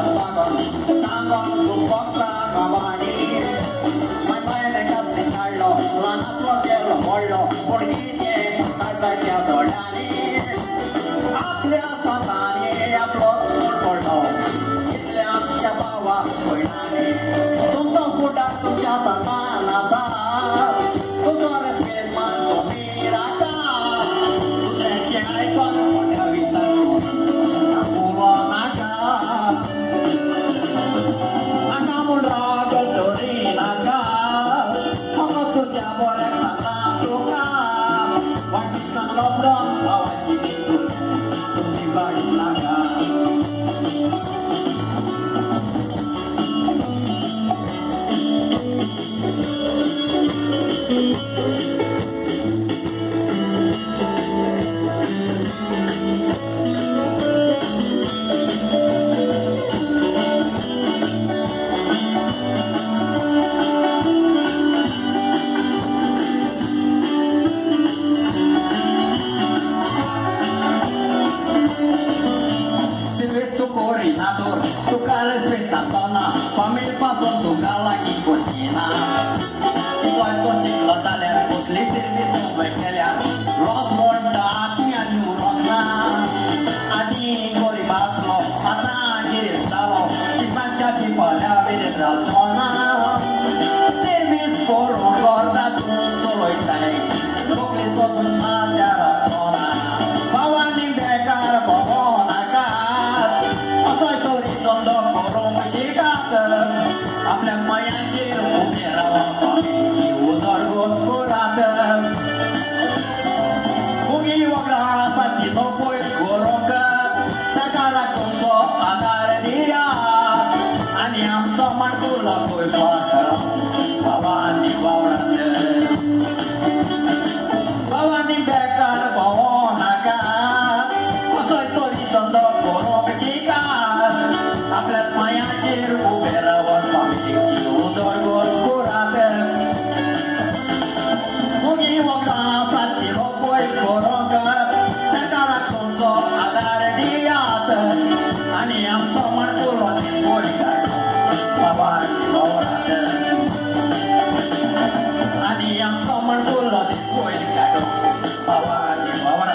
जाता स्वागत सांगून तू फक्त गावानी मैपायने कसले काढलो ल्हान आसलो केलो व्हडलो पूण कितें ताच्या दोळ्यांनी आपल्या स्वतांनी आपलोच फूट पडलो इतले आमच्या भावाक पळयनानी तुमचो फुडार तुमच्या सन्मान आसा तुमचो रेस्पेद मान तुमी राखा दुसऱ्याचे आयकून मोठ्या विसरून उलो नाका हांगा म्हूण राग धरी नाका फकत तुज्या बऱ्याक सांगला तुका वाटेक चांगलो प्रण भावाची तुमी काडूं नाका Tuka respeta sana, família passou do gala que cortina. Igual coxinha, los alertos, li serviço não vai calhar. Los morta, tinha new rogna. Adi gori baslo, ata giristalo, chipancha que palha vede tralchona. Serviço por gorda solo itai, kokle sotun adia rastona. Bawani bekar bawona ka. आपल्या मायाचेर ube रावा फामीची उदरगत करात मुगी वगळा आसा तिचो पयर करूंक सरकाराक तुमचो आदार दियात आनी आमचो माणकुलो पळय भावांनी वावरात भावांनी बेकार भोंवो नाका कसोय तरी धंदो करूंक शिकात आपल्या मायाचेर उबे रावन फामीची उदरगत करात मुगी वगळा आसा तिचो पयर करूंक सरकाराक तुमचो आदार दियात आनी आमचो माणकुलो दिसवड काडून भावांनी वावरात आनी आमचो माणकुलो दिसवड काडून भावांनी वावरात